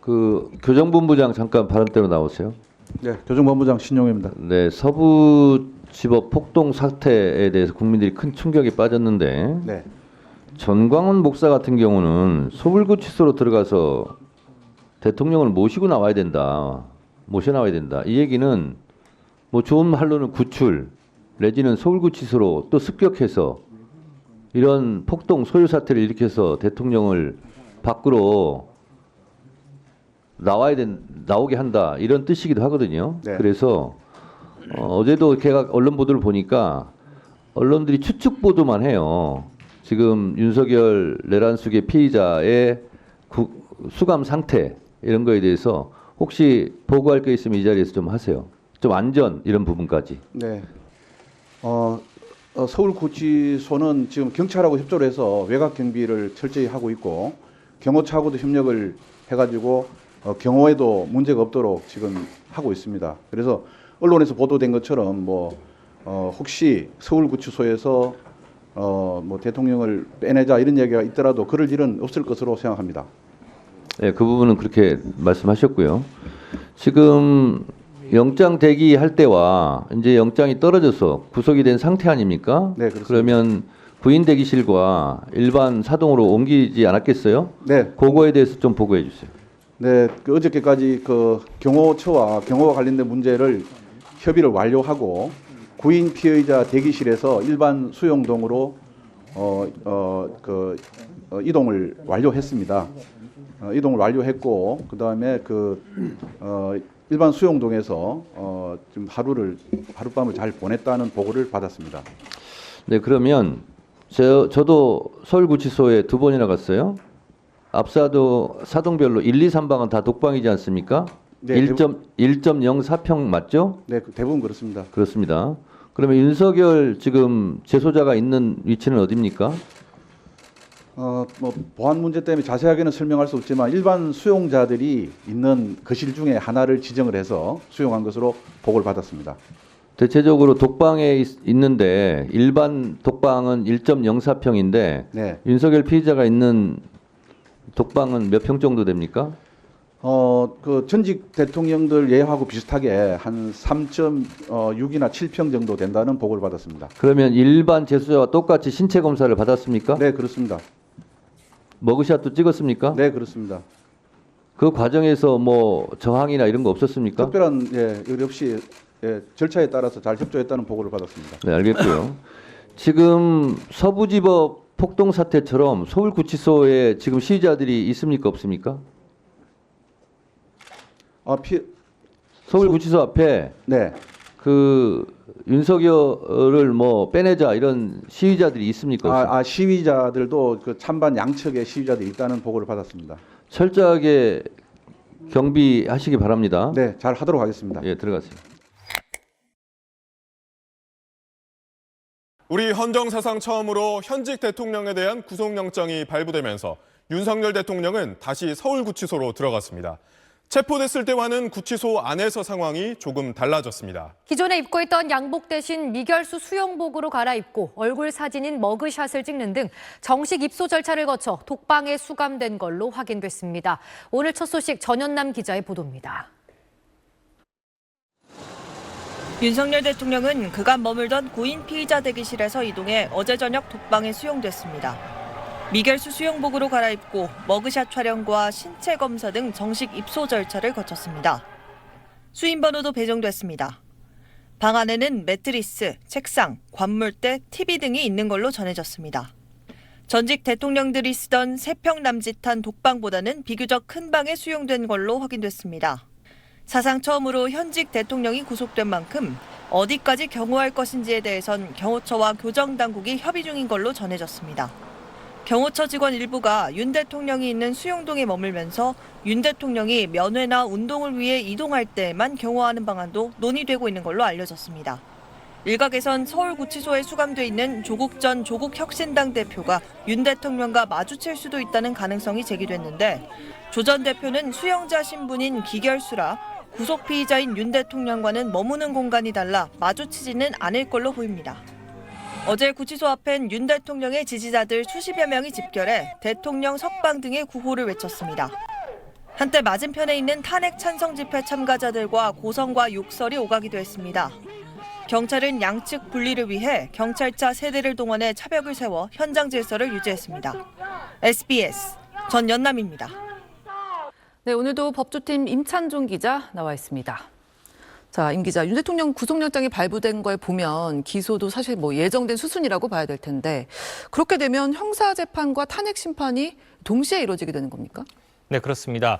그 교정본부장 잠깐 발언대로 나오세요. 네, 교정본부장 신용입니다. 네, 서부지법 폭동 사태에 대해서 국민들이 큰 충격에 빠졌는데 네, 전광훈 목사 같은 경우는 서울구치소로 들어가서 대통령을 모시고 나와야 된다, 모셔 나와야 된다. 이 얘기는 뭐 좋은 말로는 구출 내지는 서울구치소로 또 습격해서 이런 폭동 소요 사태를 일으켜서 대통령을 밖으로 나오게 한다 이런 뜻이기도 하거든요. 네. 그래서 어제도 제가 언론 보도를 보니까 언론들이 추측 보도만 해요. 지금 윤석열 내란숙의 피의자의 수감 상태 이런 거에 대해서 혹시 보고할 게 있으면 이 자리에서 좀 하세요. 좀 안전 이런 부분까지. 네. 서울구치소는 지금 경찰하고 협조를 해서 외곽 경비를 철저히 하고 있고 경호처하고도 협력을 해가지고 경호에도 문제가 없도록 지금 하고 있습니다. 그래서 언론에서 보도된 것처럼 혹시 서울구치소에서 뭐 대통령을 빼내자 이런 얘기가 있더라도 그럴 일은 없을 것으로 생각합니다. 네, 그 부분은 그렇게 말씀하셨고요. 지금 영장 대기할 때와 이제 영장이 떨어져서 구속이 된 상태 아닙니까? 네, 그렇습니다. 그러면 부인 대기실과 일반 사동으로 옮기지 않았겠어요? 네, 그거에 대해서 좀 보고해 주세요. 네, 어저께까지 그 경호처와 경호와 관련된 문제를 협의를 완료하고 구인 피의자 대기실에서 일반 수용동으로 이동을 완료했습니다. 이동을 완료했고 그다음에 일반 수용동에서 좀 하룻밤을 잘 보냈다는 보고를 받았습니다. 네, 그러면 저도 서울구치소에 2번이나 갔어요. 앞사도 사동별로 1, 2, 3방은 다 독방이지 않습니까? 네, 1.04평 맞죠? 네, 대부분 그렇습니다. 그렇습니다. 그러면 윤석열 지금 재소자가 있는 위치는 어디입니까? 보안 문제 때문에 자세하게는 설명할 수 없지만 일반 수용자들이 있는 거실 중에 하나를 지정을 해서 수용한 것으로 보고를 받았습니다. 대체적으로 독방에 있는데 일반 독방은 1.04평인데 네. 윤석열 피의자가 있는 독방은 몇 평 정도 됩니까? 그 전직 대통령들 예하고 비슷하게 한 3.6이나 7평 정도 된다는 보고를 받았습니다. 그러면 일반 재소자와 똑같이 신체 검사를 받았습니까? 네, 그렇습니다. 머그샷도 찍었습니까? 네, 그렇습니다. 그 과정에서 뭐 저항이나 이런 거 없었습니까? 특별한 의뢰 없이 절차에 따라서 잘 협조했다는 보고를 받았습니다. 네, 알겠고요. 지금 서부지법 폭동 사태처럼 서울구치소에 지금 시위자들이 있습니까, 없습니까? 서울구치소 앞에 네, 그 윤석열을 뭐 빼내자 이런 시위자들이 있습니까? 없습니까? 시위자들도 그 찬반 양측의 시위자들이 있다는 보고를 받았습니다. 철저하게 경비하시기 바랍니다. 네, 잘 하도록 하겠습니다. 예, 들어가세요. 우리 헌정사상 처음으로 현직 대통령에 대한 구속영장이 발부되면서 윤석열 대통령은 다시 서울구치소로 들어갔습니다. 체포됐을 때와는 구치소 안에서 상황이 조금 달라졌습니다. 기존에 입고 있던 양복 대신 미결수 수영복으로 갈아입고 얼굴 사진인 머그샷을 찍는 등 정식 입소 절차를 거쳐 독방에 수감된 걸로 확인됐습니다. 오늘 첫 소식 전현남 기자의 보도입니다. 윤석열 대통령은 그간 머물던 고인 피의자 대기실에서 이동해 어제 저녁 독방에 수용됐습니다. 미결수 수영복으로 갈아입고 머그샷 촬영과 신체 검사 등 정식 입소 절차를 거쳤습니다. 수인 번호도 배정됐습니다. 방 안에는 매트리스, 책상, 관물대, TV 등이 있는 걸로 전해졌습니다. 전직 대통령들이 쓰던 3평 남짓한 독방보다는 비교적 큰 방에 수용된 걸로 확인됐습니다. 사상 처음으로 현직 대통령이 구속된 만큼 어디까지 경호할 것인지에 대해선 경호처와 교정당국이 협의 중인 걸로 전해졌습니다. 경호처 직원 일부가 윤 대통령이 있는 수용동에 머물면서 윤 대통령이 면회나 운동을 위해 이동할 때만 경호하는 방안도 논의되고 있는 걸로 알려졌습니다. 일각에선 서울구치소에 수감돼 있는 조국 전 조국혁신당 대표가 윤 대통령과 마주칠 수도 있다는 가능성이 제기됐는데 조 전 대표는 수용자 신분인 기결수라 구속 피의자인 윤 대통령과는 머무는 공간이 달라 마주치지는 않을 걸로 보입니다. 어제 구치소 앞엔 윤 대통령의 지지자들 수십여 명이 집결해 대통령 석방 등의 구호를 외쳤습니다. 한때 맞은편에 있는 탄핵 찬성 집회 참가자들과 고성과 욕설이 오가기도 했습니다. 경찰은 양측 분리를 위해 경찰차 3대를 동원해 차벽을 세워 현장 질서를 유지했습니다. SBS 전연남입니다. 네, 오늘도 법조팀 임찬종 기자 나와 있습니다. 자, 임 기자, 윤 대통령 구속영장이 발부된 걸 보면 기소도 사실 예정된 수순이라고 봐야 될 텐데 그렇게 되면 형사재판과 탄핵심판이 동시에 이루어지게 되는 겁니까? 네, 그렇습니다.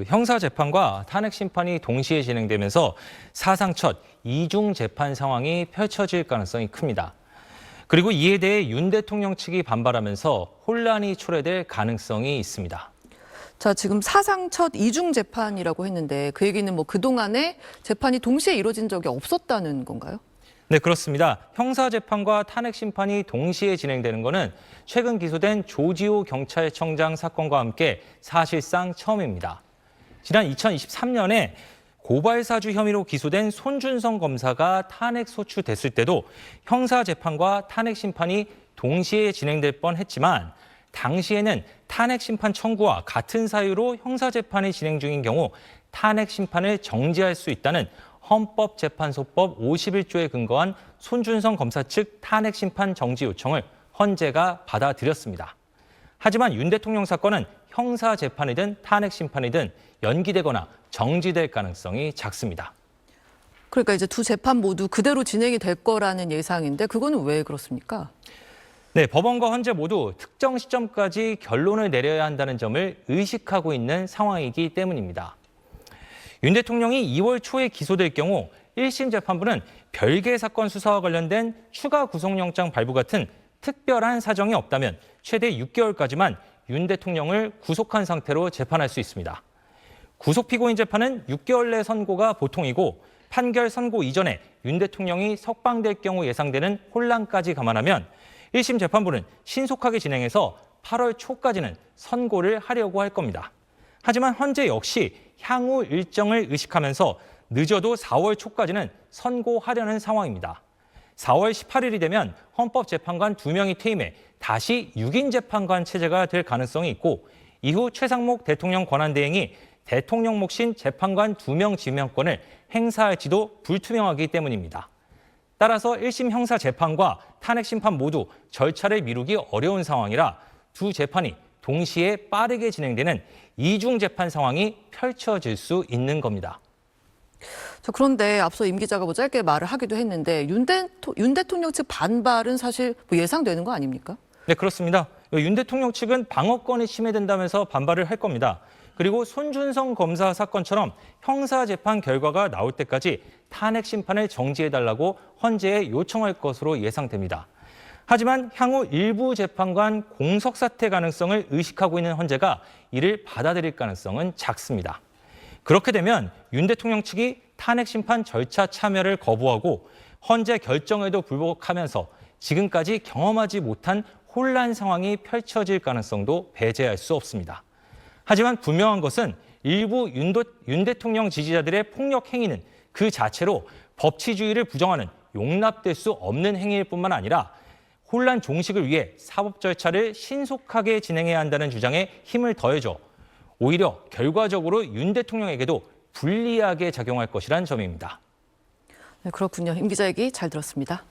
형사재판과 탄핵심판이 동시에 진행되면서 사상 첫 이중 재판 상황이 펼쳐질 가능성이 큽니다. 그리고 이에 대해 윤 대통령 측이 반발하면서 혼란이 초래될 가능성이 있습니다. 자, 지금 사상 첫 이중 재판이라고 했는데 그 얘기는 그동안에 재판이 동시에 이루어진 적이 없었다는 건가요? 네, 그렇습니다. 형사재판과 탄핵심판이 동시에 진행되는 것은 최근 기소된 조지호 경찰청장 사건과 함께 사실상 처음입니다. 지난 2023년에 고발사주 혐의로 기소된 손준성 검사가 탄핵 소추됐을 때도 형사재판과 탄핵심판이 동시에 진행될 뻔했지만 당시에는 탄핵심판 청구와 같은 사유로 형사재판이 진행 중인 경우 탄핵심판을 정지할 수 있다는 헌법재판소법 51조에 근거한 손준성 검사 측 탄핵심판 정지 요청을 헌재가 받아들였습니다. 하지만 윤 대통령 사건은 형사재판이든 탄핵심판이든 연기되거나 정지될 가능성이 작습니다. 그러니까 이제 두 재판 모두 그대로 진행이 될 거라는 예상인데 그거는 왜 그렇습니까? 네, 법원과 헌재 모두 특정 시점까지 결론을 내려야 한다는 점을 의식하고 있는 상황이기 때문입니다. 윤 대통령이 2월 초에 기소될 경우 1심 재판부는 별개 사건 수사와 관련된 추가 구속영장 발부 같은 특별한 사정이 없다면 최대 6개월까지만 윤 대통령을 구속한 상태로 재판할 수 있습니다. 구속 피고인 재판은 6개월 내 선고가 보통이고 판결 선고 이전에 윤 대통령이 석방될 경우 예상되는 혼란까지 감안하면 1심 재판부는 신속하게 진행해서 8월 초까지는 선고를 하려고 할 겁니다. 하지만 헌재 역시 향후 일정을 의식하면서 늦어도 4월 초까지는 선고하려는 상황입니다. 4월 18일이 되면 헌법재판관 2명이 퇴임해 다시 6인 재판관 체제가 될 가능성이 있고 이후 최상목 대통령 권한대행이 대통령 몫인 재판관 2명 지명권을 행사할지도 불투명하기 때문입니다. 따라서 1심 형사재판과 탄핵심판 모두 절차를 미루기 어려운 상황이라 두 재판이 동시에 빠르게 진행되는 이중 재판 상황이 펼쳐질 수 있는 겁니다. 자, 그런데 앞서 임 기자가 짧게 말을 하기도 했는데 윤 대통령 측 반발은 사실 예상되는 거 아닙니까? 네, 그렇습니다. 윤 대통령 측은 방어권이 침해된다면서 반발을 할 겁니다. 그리고 손준성 검사 사건처럼 형사재판 결과가 나올 때까지 탄핵 심판을 정지해달라고 헌재에 요청할 것으로 예상됩니다. 하지만 향후 일부 재판관 공석사퇴 가능성을 의식하고 있는 헌재가 이를 받아들일 가능성은 작습니다. 그렇게 되면 윤 대통령 측이 탄핵 심판 절차 참여를 거부하고 헌재 결정에도 불복하면서 지금까지 경험하지 못한 혼란 상황이 펼쳐질 가능성도 배제할 수 없습니다. 하지만 분명한 것은 일부 윤 대통령 지지자들의 폭력 행위는 그 자체로 법치주의를 부정하는 용납될 수 없는 행위일 뿐만 아니라 혼란 종식을 위해 사법 절차를 신속하게 진행해야 한다는 주장에 힘을 더해줘 오히려 결과적으로 윤 대통령에게도 불리하게 작용할 것이란 점입니다. 네, 그렇군요. 임 기자 얘기 잘 들었습니다.